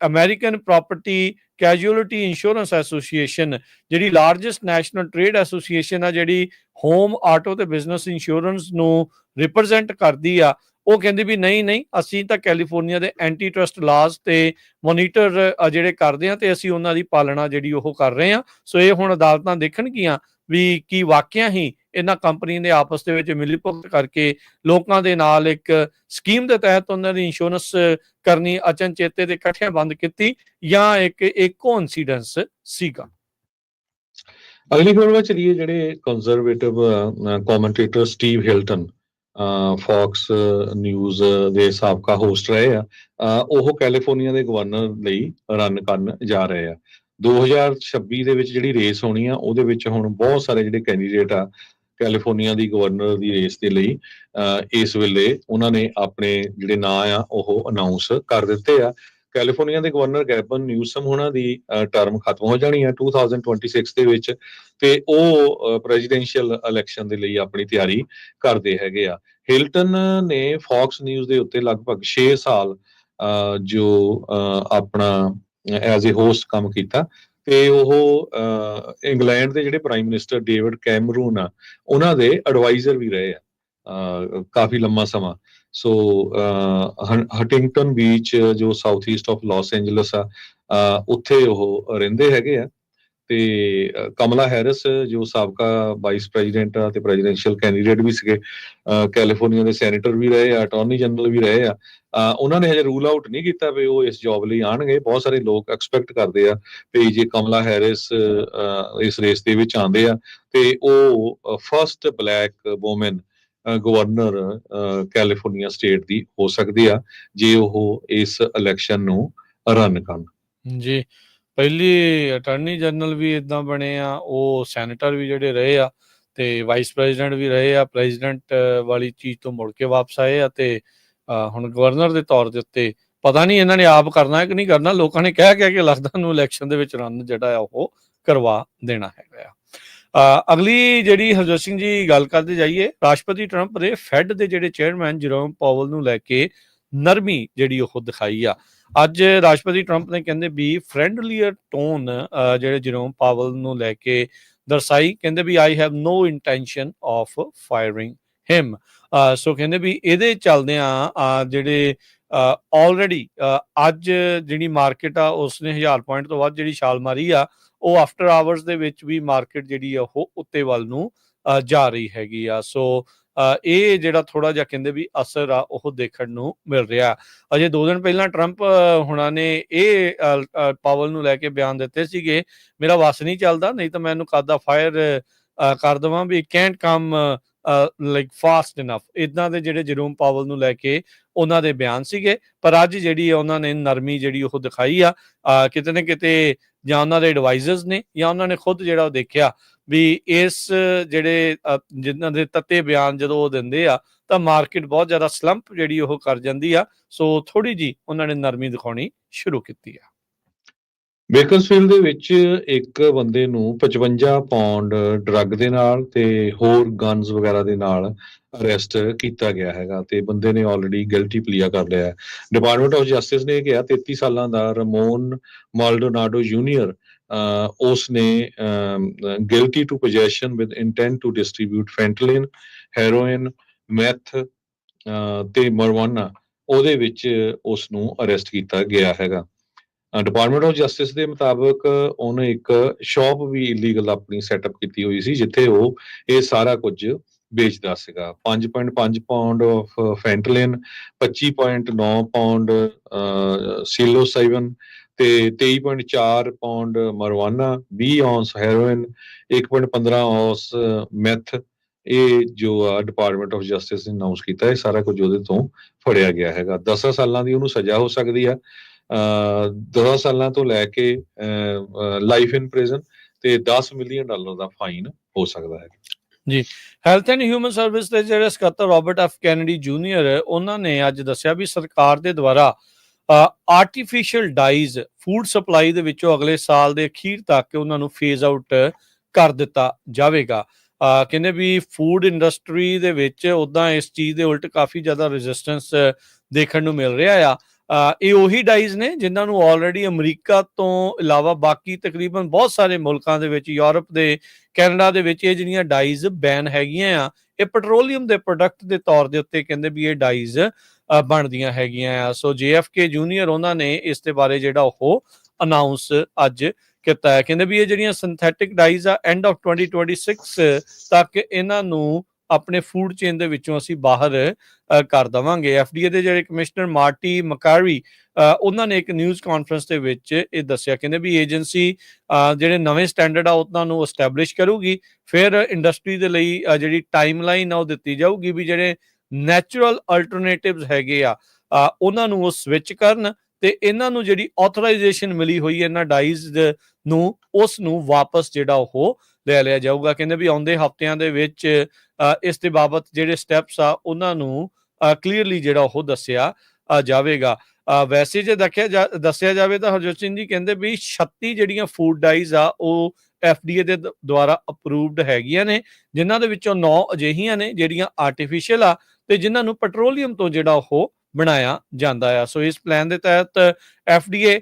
American property casualty insurance association ਜਿਹੜੀ ਲਾਰਜੈਸਟ ਨੈਸ਼ਨਲ ਟ੍ਰੇਡ ਐਸੋਸੀਏਸ਼ਨ ਆ, ਜਿਹੜੀ ਹੋਮ, ਆਟੋ ਤੇ ਬਿਜ਼ਨਸ ਇੰਸ਼ੋਰੈਂਸ ਨੂੰ ਰਿਪਰੈਜ਼ੈਂਟ ਕਰਦੀ ਆ, ਉਹ ਕਹਿੰਦੀ ਵੀ ਨਹੀਂ ਅਸੀਂ ਤਾਂ ਕੈਲੀਫੋਰਨੀਆ ਦੇ ਐਂਟੀ ਟਰਸਟ ਲਾਜ਼ ਤੇ ਮੋਨੀਟਰ ਜਿਹੜੇ ਕਰਦੇ ਆ ਤੇ ਅਸੀਂ ਉਹਨਾਂ ਦੀ ਪਾਲਣਾ ਜਿਹੜੀ ਉਹ ਕਰ ਰਹੇ ਆ। ਸੋ ਇਹ ਹੁਣ ਅਦਾਲਤਾਂ ਦੇਖਣਗੀਆਂ ਵੀ ਕੀ ਵਾਕਿਆ ਹੀ ਇਹਨਾਂ ਕੰਪਨੀ ਨੇ ਆਪਸ ਦੇ ਵਿੱਚ ਮਿਲੀ ਭੁਗਤ ਕਰਕੇ ਲੋਕਾਂ ਦੇ ਨਾਲ ਇੱਕ ਸਕੀਮ ਦੇ ਤਹਿਤ ਉਹਨਾਂ ਦੀ ਇੰਸ਼ੋਰੈਂਸ ਕਰਨੀ ਅਚਨਚੇਤੇ ਤੇ ਇਕੱਠਿਆਂ ਬੰਦ ਕੀਤੀ ਜਾਂ ਇੱਕ ਕੋਇਨਸੀਡੈਂਸ ਸੀਗਾ। ਅਗਲੀ ਖਬਰ ਵੱਲ ਚਲੀਏ। ਜਿਹੜੇ conservative commentator Steve Hilton Fox News ਦੇ ਸਾਬਕਾ ਹੋਸਟ ਰਹੇ ਆ, ਉਹ ਕੈਲੀਫੋਰਨੀਆ ਦੇ ਗਵਰਨਰ ਲਈ ਰਨ ਕਰਨ ਜਾ ਰਹੇ ਆ। 2026 ਦੇ ਵਿੱਚ ਜਿਹੜੀ ਰੇਸ ਹੋਣੀ ਆ ਉਹਦੇ ਵਿੱਚ ਹੁਣ ਬਹੁਤ ਸਾਰੇ ਜਿਹੜੇ ਕੈਂਡੀਡੇਟ ਆ ਕੈਲੀਫੋਰਨੀਆ ਦੀ ਗਵਰਨਰ ਦੀ ਰੇਸ ਦੇ ਲਈ ਇਸ ਵੇਲੇ ਉਹਨਾਂ ਨੇ ਆਪਣੇ ਜਿਹੜੇ ਨਾਂ ਆ ਉਹ ਅਨਾਉਂਸ ਕਰ ਦਿੱਤੇ ਆ। ਕੈਲੀਫੋਰਨੀਆ ਦੇ ਗਵਰਨਰ ਗੈਬਨ ਨਿਊਸਮ ਉਹਨਾਂ ਦੀ ਟਰਮ ਖਤਮ ਹੋ ਜਾਣੀ ਹੈ 2026 ਦੇ ਵਿੱਚ, ਤੇ ਉਹ ਪ੍ਰੈਜ਼ੀਡੈਂਸ਼ੀਅਲ ਇਲੈਕਸ਼ਨ ਦੇ ਲਈ ਆਪਣੀ ਤਿਆਰੀ ਕਰਦੇ ਹੈਗੇ ਆ। ਹਿਲਟਨ ਨੇ ਫੌਕਸ ਨਿਊਜ਼ ਦੇ ਉੱਤੇ ਲਗਭਗ 6 ਸਾਲ ਜੋ ਆਪਣਾ ਐਜ਼ ਏ ਹੋਸਟ ਕੰਮ ਕੀਤਾ, ਤੇ ਉਹ ਇੰਗਲੈਂਡ ਦੇ ਜਿਹੜੇ ਪ੍ਰਾਈਮ ਮਿਨਿਸਟਰ ਡੇਵਿਡ ਕੈਮਰੂਨ ਆ ਉਹਨਾਂ ਦੇ ਐਡਵਾਈਜ਼ਰ ਵੀ ਰਹੇ ਆ ਕਾਫੀ ਲੰਮਾ ਸਮਾਂ। ਸੋ ਹਟਿੰਗਟਨ ਬੀਚ ਜੋ south east of Los Angeles ਆ, ਉੱਥੇ ਉਹ ਰਹਿੰਦੇ ਹੈਗੇ ਆ। ਤੇ ਕਮਲਾ ਹੈਰਿਸ ਜੋ ਸਾਬਕਾ ਵਾਈਸ ਪ੍ਰੈਜ਼ੀਡੈਂਟ ਆ ਤੇ ਪ੍ਰੈਜ਼ੀਡੈਂਸ਼ੀਅਲ ਕੈਂਡੀਡੇਟ ਵੀ ਸੀਗੇ, ਕੈਲੀਫੋਰਨੀਆ ਦੇ ਸੈਨੇਟਰ ਵੀ ਰਹੇ ਆ, ਅਟਾਰਨੀ ਜਨਰਲ ਵੀ ਰਹੇ ਆ, ਉਹਨਾਂ ਨੇ ਹਜੇ ਰੂਲ ਆਊਟ ਨਹੀਂ ਕੀਤਾ ਵੀ ਉਹ ਇਸ ਜੌਬ ਲਈ ਆਉਣਗੇ। ਬਹੁਤ ਸਾਰੇ ਲੋਕ ਐਕਸਪੈਕਟ ਕਰਦੇ ਆ ਵੀ ਜੇ ਕਮਲਾ ਹੈਰਿਸ ਇਸ ਰੇਸ ਦੇ ਵਿੱਚ ਆਉਂਦੇ ਆ ਤੇ ਉਹ first black woman governor California state ਦੀ ਹੋ ਸਕਦੀ ਆ ਜੇ ਉਹ ਇਸ ਇਲੈਕਸ਼ਨ ਨੂੰ ਰਨ ਕਰਨ। ਜੀ, ਪਹਿਲੀ ਅਟਾਰਨੀ ਜਨਰਲ ਵੀ ਇਦਾਂ ਬਣੇ ਆ, ਉਹ ਸੈਨੇਟਰ ਵੀ ਜਿਹੜੇ ਰਹੇ ਆ ਤੇ ਵਾਈਸ ਪ੍ਰੈਜ਼ੀਡੈਂਟ ਵੀ ਰਹੇ ਆ, ਪ੍ਰੈਜ਼ੀਡੈਂਟ ਵਾਲੀ ਚੀਜ਼ ਤੋਂ ਮੁੜ ਕੇ ਵਾਪਸ ਆਏ ਆ ਤੇ ਹੁਣ ਗਵਰਨਰ ਦੇ ਤੌਰ ਦੇ ਉੱਤੇ ਪਤਾ ਨਹੀਂ ਇਹਨਾਂ ਨੇ ਆਪ ਕਰਨਾ ਕਿ ਨਹੀਂ ਕਰਨਾ। ਲੋਕਾਂ ਨੇ ਕਹਿ ਕੇ ਲੱਗਦਾ ਨੂੰ ਇਲੈਕਸ਼ਨ ਦੇ ਵਿੱਚ ਰਨ ਜਿਹੜਾ ਆ ਉਹ ਕਰਵਾ ਦੇਣਾ ਹੈਗਾ ਆ। ਅਗਲੀ ਜਿਹੜੀ ਹਰਜੋਤ ਸਿੰਘ ਜੀ ਗੱਲ ਕਰਦੇ ਜਾਈਏ, ਰਾਸ਼ਟਰਪਤੀ ਟਰੰਪ ਦੇ ਫੈਡ ਦੇ ਜਿਹੜੇ ਚੇਅਰਮੈਨ ਜਰੋਮ ਪਾਵਲ ਨੂੰ ਲੈ ਕੇ ਨਰਮੀ ਜਿਹੜੀ ਉਹ ਦਿਖਾਈ ਆ। ਅੱਜ ਰਾਸ਼ਟਰਪਤੀ ਟਰੰਪ ਨੇ ਕਹਿੰਦੇ ਵੀ ਫਰੈਂਡਲੀਅਰ ਟੋਨ ਜਿਹੜੇ ਜਰੋਮ ਪਾਵਲ ਨੂੰ ਲੈ ਕੇ ਦਰਸਾਈ। ਕਹਿੰਦੇ ਵੀ I have no intention of firing him. So ਕਹਿੰਦੇ ਵੀ ਇਹਦੇ ਚੱਲਦਿਆਂ ਜਿਹੜੇ ਆਲਰੇਡੀ ਅੱਜ ਜਿਹੜੀ ਮਾਰਕੀਟ ਆ ਉਸਨੇ 1000 ਪੁਆਇੰਟ ਤੋਂ ਵੱਧ ਜਿਹੜੀ ਛਾਲ ਮਾਰੀ ਆ, ਉਹ ਆਫਟਰ ਆਵਰਸ ਦੇ ਵਿੱਚ ਵੀ ਮਾਰਕੀਟ ਜਿਹੜੀ ਆ ਉਹ ਉੱਤੇ ਵੱਲ ਨੂੰ ਜਾ ਰਹੀ ਹੈਗੀ ਆ। ਸੋ ਇਹ ਜਿਹੜਾ ਥੋੜਾ ਜਿਹਾ ਕਹਿੰਦੇ ਵੀ ਅਸਰ ਆ ਉਹ ਦੇਖਣ ਨੂੰ ਮਿਲ ਰਿਹਾ। ਅਜੇ 2 ਦਿਨ ਪਹਿਲਾਂ ਟਰੰਪ ਹੁਣਾਂ ਨੇ ਇਹ ਪਾਵਲ ਨੂੰ ਲੈ ਕੇ ਬਿਆਨ ਦਿੱਤੇ ਸੀਗੇ, ਮੇਰਾ ਵੱਸ ਨਹੀਂ ਚੱਲਦਾ, ਨਹੀਂ ਤਾਂ ਮੈਂ ਇਹਨੂੰ ਕਾਦਾ ਫਾਇਰ ਕਰ ਦੇਵਾਂ, ਵੀ ਕੈਂਟ ਕਮ ਲਾਈਕ ਫਾਸਟ ਇਨਫ। ਇਦਾਂ ਦੇ ਜਿਹੜੇ ਜਰੂਮ ਪਾਵਲ ਨੂੰ ਲੈ ਕੇ ਉਹਨਾਂ ਦੇ ਬਿਆਨ ਸੀਗੇ। ਪਰ ਅੱਜ ਜਿਹੜੀ ਉਹਨਾਂ ਨੇ ਨਰਮੀ ਜਿਹੜੀ ਉਹ ਦਿਖਾਈ ਆ, ਕਿਤੇ ਨਾ ਕਿਤੇ ਜਾਂ ਉਹਨਾਂ ਦੇ ਐਡਵਾਈਜ਼ਰਸ ਨੇ ਜਾਂ ਉਹਨਾਂ ਨੇ ਖੁਦ ਜਿਹੜਾ ਉਹ ਦੇਖਿਆ ਵੀ ਇਸ ਜਿਹੜੇ ਜਿਨ੍ਹਾਂ ਦੇ ਤੱਤੇ ਬਿਆਨ ਜਦੋਂ ਉਹ ਦਿੰਦੇ ਆ ਤਾਂ ਮਾਰਕੀਟ ਬਹੁਤ ਜ਼ਿਆਦਾ ਸਲੰਪ ਜਿਹੜੀ ਉਹ ਕਰ ਜਾਂਦੀ ਆ। ਸੋ ਥੋੜੀ ਜੀ ਉਹਨਾਂ ਨੇ ਨਰਮੀ ਦਿਖਾਉਣੀ ਸ਼ੁਰੂ ਕੀਤੀ ਆ। ਬੇਕਰਸਫੀਲਡ ਦੇ ਵਿੱਚ ਇੱਕ ਬੰਦੇ ਨੂੰ 55 ਪੌਂਡ ਡਰੱਗ ਦੇ ਨਾਲ ਤੇ ਹੋਰ ਗਨਸ ਵਗੈਰਾ ਦੇ ਨਾਲ ਅਰੈਸਟ ਕੀਤਾ ਗਿਆ ਹੈਗਾ ਤੇ ਬੰਦੇ ਨੇ ਆਲਰੇਡੀ ਗਿਲਟੀ ਪਲੀਆ ਕਰ ਲਿਆ ਹੈ। ਡਿਪਾਰਟਮੈਂਟ ਆਫ ਜਸਟਿਸ ਨੇ ਕਿਹਾ 33 ਸਾਲਾਂ ਦਾ ਰਮੋਨ ਮਾਲਡੋਨਾਡੋ ਜੂਨੀਅਰ ਉਸ ਨੇ guilty to possession with intent to distribute fentanyl, heroin, meth ਤੇ ਮਰਵਾਨਾ ਉਹਦੇ ਵਿੱਚ ਉਸ ਨੂੰ ਅਰੈਸਟ ਕੀਤਾ ਗਿਆ ਹੈਗਾ। ਡਿਪਾਰਟਮੈਂਟ ਆਫ ਜਸਟਿਸ ਦੇ ਮੁਤਾਬਕ ਉਹਨੇ ਇੱਕ ਸ਼ਾਪ ਵੀ ਇਲੀਗਲ ਆਪਣੀ ਸੈਟਅਪ ਕੀਤੀ ਹੋਈ ਸੀ ਜਿੱਥੇ ਉਹ ਇਹ ਸਾਰਾ ਕੁਝ ਵੇਚਦਾ ਸੀਗਾ। 5.5 pound of fentanyl, 25.9 pound psilocybin ਤੇ 23.4 pound marijuana, 20 ounce heroin, 1.15 ounce meth, ਇਹ ਜੋ ਆ ਡਿਪਾਰਟਮੈਂਟ ਆਫ ਜਸਟਿਸ ਨੇ ਅਨਾਉਂਸ ਕੀਤਾ ਇਹ ਸਾਰਾ ਕੁਝ ਉਹਦੇ ਤੋਂ ਫੜਿਆ ਗਿਆ ਹੈਗਾ। 10 ਸਾਲਾਂ ਦੀ ਉਹਨੂੰ ਸਜ਼ਾ ਹੋ ਸਕਦੀ ਆ, 10 ਸਾਲਾਂ ਤੋਂ ਲੈ ਕੇ ਲਾਈਫ ਇਨ ਪ੍ਰਿਜ਼ਨ ਤੇ $10 ਮਿਲੀਅਨ ਦਾ ਫਾਈਨ ਹੋ ਸਕਦਾ ਹੈ। ਜੀ, ਹੈਲਥ ਐਂਡ ਹਿਊਮਨ ਸਰਵਿਸ ਦੇ ਜਿਹੜੇ ਸਕੱਤਰ ਰਾਬਰਟ ਐਫ ਕੈਨੇਡੀ ਜੂਨੀਅਰ ਉਹਨਾਂ ਨੇ ਅੱਜ ਦੱਸਿਆ ਵੀ ਸਰਕਾਰ ਦੇ ਦੁਆਰਾ ਆਰਟੀਫਿਸ਼ੀਅਲ ਡਾਈਜ਼ ਫੂਡ ਸਪਲਾਈ ਦੇ ਵਿੱਚੋਂ ਅਗਲੇ ਸਾਲ ਦੇ ਅਖੀਰ ਤੱਕ ਉਹਨਾਂ ਨੂੰ ਫੇਜ਼ ਆਊਟ ਕਰ ਦਿੱਤਾ ਜਾਵੇਗਾ। ਕਹਿੰਦੇ ਵੀ ਫੂਡ ਇੰਡਸਟਰੀ ਦੇ ਵਿੱਚ ਉੱਦਾਂ ਇਸ ਚੀਜ਼ ਦੇ ਉਲਟ ਕਾਫੀ ਜ਼ਿਆਦਾ ਰੈਜ਼ਿਸਟੈਂਸ ਦੇਖਣ ਨੂੰ ਮਿਲ ਰਿਹਾ ਆ। ਇਹ ਉਹੀ ਡਾਈਜ਼ ਨੇ ਜਿਨ੍ਹਾਂ ਨੂੰ ਆਲਰੇਡੀ ਅਮਰੀਕਾ ਤੋਂ ਇਲਾਵਾ ਬਾਕੀ ਤਕਰੀਬਨ ਬਹੁਤ ਸਾਰੇ ਮੁਲਕਾਂ ਦੇ ਵਿੱਚ, ਯੂਰਪ ਦੇ, ਕੈਨੇਡਾ ਦੇ ਵਿੱਚ ਇਹ ਜਿਹੜੀਆਂ ਡਾਈਜ਼ ਬੈਨ ਹੈਗੀਆਂ ਆ। ਇਹ ਪੈਟਰੋਲੀਅਮ ਦੇ ਪ੍ਰੋਡਕਟ ਦੇ ਤੌਰ ਦੇ ਉੱਤੇ ਕਹਿੰਦੇ ਵੀ ਇਹ ਡਾਈਜ਼ ਬਣਦੀਆਂ ਹੈਗੀਆਂ ਆ। ਸੋ JFK ਜੂਨੀਅਰ ਉਹਨਾਂ ਨੇ ਇਸ ਦੇ ਬਾਰੇ ਜਿਹੜਾ ਉਹ ਅਨਾਉਂਸ ਅੱਜ ਕੀਤਾ ਹੈ। ਕਹਿੰਦੇ ਵੀ ਇਹ ਜਿਹੜੀਆਂ ਸਿੰਥੈਟਿਕ ਡਾਈਜ਼ ਆ ਐਂਡ ਆਫ 2026 ਤੱਕ ਇਹਨਾਂ ਨੂੰ ਆਪਣੇ ਫੂਡ ਚੇਨ ਦੇ ਵਿੱਚੋਂ ਅਸੀਂ ਬਾਹਰ ਕਰ ਦੇਵਾਂਗੇ। FDA ਦੇ ਜਿਹੜੇ ਕਮਿਸ਼ਨਰ ਮਾਰਟੀ ਮਕਾਰੀ ਉਹਨਾਂ ਨੇ ਇੱਕ ਨਿਊਜ਼ ਕਾਨਫਰੰਸ ਦੇ ਵਿੱਚ ਇਹ ਦੱਸਿਆ। ਕਹਿੰਦੇ ਵੀ ਏਜੰਸੀ ਜਿਹੜੇ ਨਵੇਂ ਸਟੈਂਡਰਡ ਆ ਉਹਨਾਂ ਨੂੰ ਐਸਟੈਬਲਿਸ਼ ਕਰੂਗੀ, ਫਿਰ ਇੰਡਸਟਰੀ ਦੇ ਲਈ ਜਿਹੜੀ ਟਾਈਮਲਾਈਨ ਆ ਉਹ ਦਿੱਤੀ ਜਾਊਗੀ ਵੀ ਜਿਹੜੇ ਨੈਚੁਰਲ ਅਲਟਰਨੇਟਿਵਸ ਹੈਗੇ ਆ ਉਹਨਾਂ ਨੂੰ ਉਹ ਸਵਿਚ ਕਰਨ ਤੇ ਇਹਨਾਂ ਨੂੰ ਜਿਹੜੀ ਆਥੋਰਾਈਜੇਸ਼ਨ ਮਿਲੀ ਹੋਈ ਇਹਨਾਂ ਡਾਈਜ਼ ਨੂੰ ਉਸ ਨੂੰ ਵਾਪਸ ਜਿਹੜਾ ਉਹ ਲੈ ਲਿਆ ਜਾਊਗਾ। ਕਹਿੰਦੇ ਵੀ ਆਉਂਦੇ ਹਫ਼ਤਿਆਂ ਦੇ ਵਿੱਚ ਇਸ ਦੇ ਬਾਬਤ ਜਿਹੜੇ ਸਟੈਪਸ ਆ ਉਹਨਾਂ ਨੂੰ ਕਲੀਅਰਲੀ ਜਿਹੜਾ ਉਹ ਦੱਸਿਆ ਜਾਵੇਗਾ। ਵੈਸੇ ਜੇ ਦੱਸਿਆ ਜਾਵੇ ਤਾਂ ਹਰਜੋਤ ਸਿੰਘ ਜੀ ਕਹਿੰਦੇ ਵੀ 36 ਜਿਹੜੀਆਂ ਫੂਡ ਡਾਈਜ਼ ਆ ਉਹ FDA ਦੇ ਦੁਆਰਾ ਅਪਰੂਵਡ ਹੈਗੀਆਂ ਨੇ, ਜਿਨ੍ਹਾਂ ਦੇ ਵਿੱਚੋਂ 9 ਅਜਿਹੀਆਂ ਨੇ ਜਿਹੜੀਆਂ ਆਰਟੀਫਿਸ਼ੀਅਲ ਆ ਤੇ ਜਿਨ੍ਹਾਂ ਨੂੰ ਪੈਟਰੋਲੀਅਮ ਤੋਂ ਜਿਹੜਾ ਉਹ ਬਣਾਇਆ ਜਾਂਦਾ ਆ। ਸੋ ਇਸ ਪਲਾਨ ਦੇ ਤਹਿਤ FDA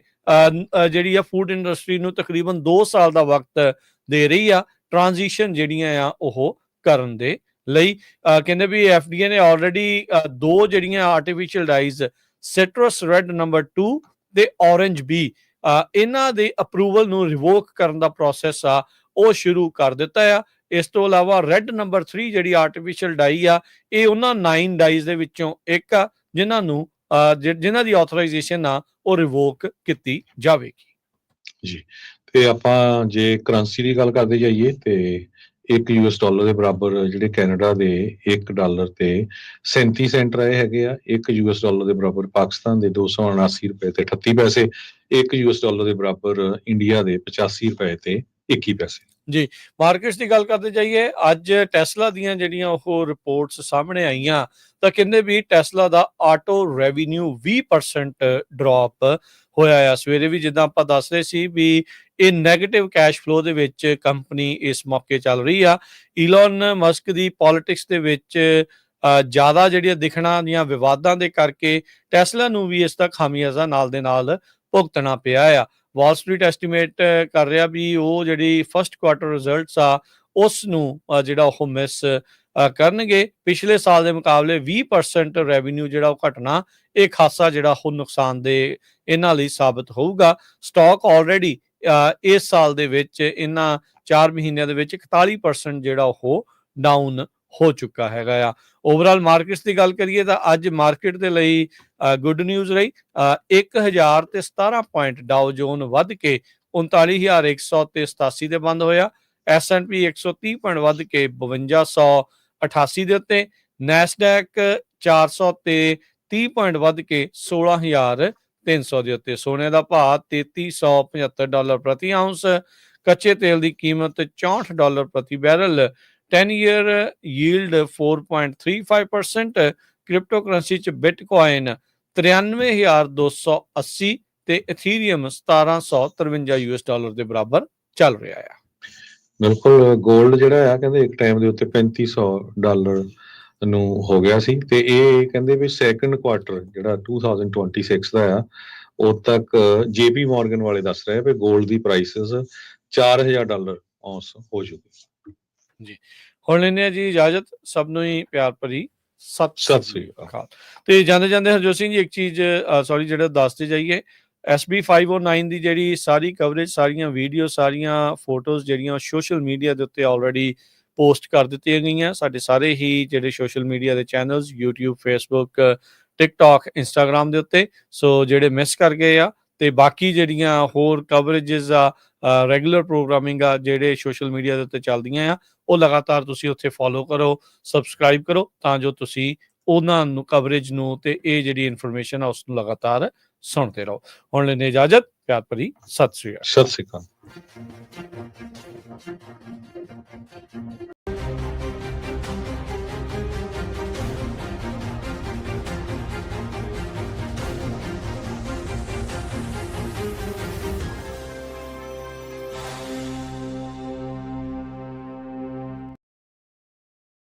ਜਿਹੜੀ ਆ ਫੂਡ ਇੰਡਸਟਰੀ ਨੂੰ ਤਕਰੀਬਨ 2 ਸਾਲ ਦਾ ਵਕਤ ਦੇ ਰਹੀ ਆ ਟ੍ਰਾਂਜੀਸ਼ਨ ਜਿਹੜੀਆਂ ਆ ਉਹ ਕਰਨ ਦੇ ਲਈ। ਕਹਿੰਦੇ ਵੀ FDA ਨੇ ਆਲਰੇਡੀ 2 ਜਿਹੜੀਆਂ artificial dies citrus red number 2 ਤੇ ਔਰੇਂਜ ਬੀ ਇਹਨਾਂ ਦੇ ਅਪਰੂਵਲ ਨੂੰ ਰਿਵੋਕ ਕਰਨ ਦਾ ਪ੍ਰੋਸੈਸ ਆ ਉਹ ਸ਼ੁਰੂ ਕਰ ਦਿੱਤਾ ਆ। ਇਸ ਤੋਂ ਇਲਾਵਾ ਰੈਡ ਨੰਬਰ 3 ਜਿਹੜੀ ਆਰਟੀਫਿਸ਼ੀਅਲ ਡਾਈ ਆ ਇਹ ਉਹਨਾਂ 9 ਡਾਈਜ਼ ਦੇ ਵਿੱਚੋਂ ਇੱਕ ਆ ਜਿਨ੍ਹਾਂ ਨੂੰ ਜਿਨ੍ਹਾਂ ਦੀ ਆਥੋਰਾਈਜੇਸ਼ਨ ਆ ਉਹ ਰਿਵੋਕ ਕੀਤੀ ਜਾਵੇਗੀ। ਜੀ, ਤੇ ਆਪਾਂ ਜੇ ਕਰੰਸੀ ਦੀ ਗੱਲ ਕਰਦੇ ਜਾਈਏ ਤੇ $1 ਦੇ ਬਰਾਬਰ ਜਿਹੜੇ ਕੈਨੇਡਾ ਦੇ $1 ਤੇ 37 ਸੈਂਟ ਰਹੇ ਹੈਗੇ ਆ। $1 ਦੇ ਬਰਾਬਰ ਪਾਕਿਸਤਾਨ ਦੇ 279 ਰੁਪਏ ਤੇ 38 ਪੈਸੇ, $1 ਦੇ ਬਰਾਬਰ ਇੰਡੀਆ ਦੇ 85 ਰੁਪਏ ਤੇ 21 ਪੈਸੇ। ਜੀ, ਮਾਰਕੀਟਸ ਦੀ ਗੱਲ ਕਰਦੇ ਜਾਈਏ, ਅੱਜ ਟੈਸਲਾ ਦੀਆਂ ਜਿਹੜੀਆਂ ਉਹ ਰਿਪੋਰਟਸ ਸਾਹਮਣੇ ਆਈਆਂ ਤਾਂ ਕਹਿੰਦੇ ਵੀ ਟੈਸਲਾ ਦਾ ਆਟੋ ਰੈਵਨਿਊ 20% ਡ੍ਰੌਪ ਹੋਇਆ ਆ। ਸਵੇਰੇ ਵੀ ਜਿੱਦਾਂ ਆਪਾਂ ਦੱਸ ਰਹੇ ਸੀ ਵੀ ਇਹ ਨੈਗੇਟਿਵ ਕੈਸ਼ ਫਲੋ ਦੇ ਵਿੱਚ ਕੰਪਨੀ ਇਸ ਮੌਕੇ ਚੱਲ ਰਹੀ ਆ। ਈਲਨ ਮਸਕ ਦੀ ਪੋਲਿਟਿਕਸ ਦੇ ਵਿੱਚ ਜ਼ਿਆਦਾ ਜਿਹੜੀਆਂ ਦਿਖਣਾ ਦੀਆਂ ਵਿਵਾਦਾਂ ਦੇ ਕਰਕੇ ਟੈਸਲਾ ਨੂੰ ਵੀ ਇਸ ਦਾ ਖਾਮਿਆਜ਼ਾ ਨਾਲ ਦੇ ਨਾਲ ਭੁਗਤਣਾ ਪਿਆ ਆ। ਵਾਲ ਸਟਰੀਟ ਐਸਟੀਮੇਟ ਕਰ ਰਿਹਾ ਵੀ ਉਹ ਜਿਹੜੀ ਫਸਟ ਕੁਆਰਟਰ ਰਿਜ਼ਲਟਸ ਆ ਉਸ ਨੂੰ ਜਿਹੜਾ ਉਹ ਮਿਸ ਕਰਨਗੇ। ਪਿਛਲੇ ਸਾਲ ਦੇ ਮੁਕਾਬਲੇ 20% ਰੈਵਨਿਊ ਜਿਹੜਾ ਉਹ ਘਟਣਾ ਇਹ ਖਾਸਾ ਜਿਹੜਾ ਉਹ ਨੁਕਸਾਨਦੇਹ ਇਹਨਾਂ ਲਈ ਸਾਬਤ ਹੋਊਗਾ। ਸਟਾਕ ਆਲਰੇਡੀ ਇਸ ਸਾਲ ਦੇ ਵਿੱਚ ਇਹਨਾਂ 4 ਮਹੀਨਿਆਂ ਦੇ ਵਿੱਚ 41% ਜਿਹੜਾ ਉਹ ਡਾਊਨ ਹੋ ਚੁੱਕਾ ਹੈਗਾ ਆ। ਓਵਰਆਲ ਮਾਰਕੀਟਸ ਦੀ ਗੱਲ ਕਰੀਏ ਤਾਂ ਅੱਜ ਮਾਰਕੀਟ ਦੇ ਲਈ ਗੁੱਡ ਨਿਊਜ਼ ਰਹੀ। 1017 ਪੁਆਇੰਟ ਡਾਓ ਜੋਨ ਵੱਧ ਕੇ 39,187 ਤੇ ਬੰਦ ਹੋਇਆ। S&P 130 ਪੁਆਇੰਟ ਵੱਧ ਕੇ 5288 ਦੇ ਉੱਤੇ। ਨੈਸਡੈਕ 400 ਤੇ 30 ਪੁਆਇੰਟ ਵੱਧ ਕੇ 16,300 ਦੇ ਉੱਤੇ। ਸੋਨੇ ਦਾ ਭਾਅ $3375 ਪ੍ਰਤੀ ਆਉਂਸ। ਕੱਚੇ ਤੇਲ ਦੀ ਕੀਮਤ $64 ਪ੍ਰਤੀ barrel. 10 year yield 4.35%। Crypto currency ਚ ਬਿਟਕੋਇਨ 93,280 ਤੇ ਇਥੀਰੀਅਮ $1753 ਦੇ ਬਰਾਬਰ ਚੱਲ ਰਿਹਾ ਆ। ਬਿਲਕੁਲ 골ਡ ਜਿਹੜਾ ਆ ਕਹਿੰਦੇ ਇੱਕ ਟਾਈਮ ਦੇ ਉੱਤੇ $3500 ਨੂੰ ਹੋ ਗਿਆ ਸੀ ਤੇ ਇਹ ਕਹਿੰਦੇ ਵੀ ਸੈਕੰਡ ਕੁਆਟਰ ਜਿਹੜਾ 2026 ਦਾ ਆ ਉਦ ਤੱਕ ਜੇਪੀ ਮਾਰਗਨ ਵਾਲੇ ਦੱਸ ਰਹੇ ਵੀ 골ਡ ਦੀ ਪ੍ਰਾਈਸਿਸ $4000 ਔਂਸ ਹੋ ਜੂਗੀ। ਜੀ ਹੁਣ ਲੈਂਦੇ ਹਾਂ ਜੀ ਇਜਾਜ਼ਤ, ਸਭ ਨੂੰ ਹੀ ਪਿਆਰ ਭਰੀ ਸਤਿ ਸਤਿ ਸ੍ਰੀ ਸ੍ਰੀ ਅਕਾਲ। ਤੇ ਜਾਂਦੇ ਜਾਂਦੇ ਹਰਜੋਤ ਸਿੰਘ ਜੀ ਇੱਕ ਚੀਜ਼ ਸੌਰੀ ਜਿਹੜਾ ਦੱਸਦੇ ਜਾਈਏ, SB 509 ਦੀ ਜਿਹੜੀ ਸਾਰੀ ਕਵਰੇਜ, ਸਾਰੀਆਂ ਵੀਡੀਓ, ਸਾਰੀਆਂ ਫੋਟੋਜ਼ ਜਿਹੜੀਆਂ ਸੋਸ਼ਲ ਮੀਡੀਆ ਦੇ ਉੱਤੇ ਆਲਰੇਡੀ ਪੋਸਟ ਕਰ ਦਿੱਤੀਆਂ ਗਈਆਂ। ਸਾਡੇ ਸਾਰੇ ਹੀ ਜਿਹੜੇ ਸੋਸ਼ਲ ਮੀਡੀਆ ਦੇ channels YouTube, Facebook, TikTok, Instagram ਦੇ ਉੱਤੇ, ਸੋ ਜਿਹੜੇ ਮਿਸ ਕਰ ਗਏ ਆ ਤੇ ਬਾਕੀ ਜਿਹੜੀਆਂ ਹੋਰ ਕਵਰੇਜਸ ਆ, ਰੈਗੂਲਰ ਪ੍ਰੋਗਰਾਮਿੰਗ ਆ ਜਿਹੜੇ ਸੋਸ਼ਲ ਮੀਡੀਆ ਦੇ ਉੱਤੇ ਚੱਲਦੀਆਂ ਆ, ਉਹ ਲਗਾਤਾਰ ਤੁਸੀਂ ਉੱਥੇ ਫੋਲੋ ਕਰੋ, ਸਬਸਕ੍ਰਾਈਬ ਕਰੋ ਤਾਂ ਜੋ ਤੁਸੀਂ ਉਹਨਾਂ ਨੂੰ ਕਵਰੇਜ ਨੂੰ ਤੇ ਇਹ ਜਿਹੜੀ ਇਨਫੋਰਮੇਸ਼ਨ ਆ ਉਸ ਨੂੰ ਲਗਾਤਾਰ ਸੁਣਦੇ ਰਹੋ। ਹੁਣ ਲੈਂਦੇ ਇਜਾਜ਼ਤ, ਪਿਆਰ ਭਰੀ ਸਤਿ ਸ੍ਰੀ ਅਕਾਲ। ਅਕਾਲ।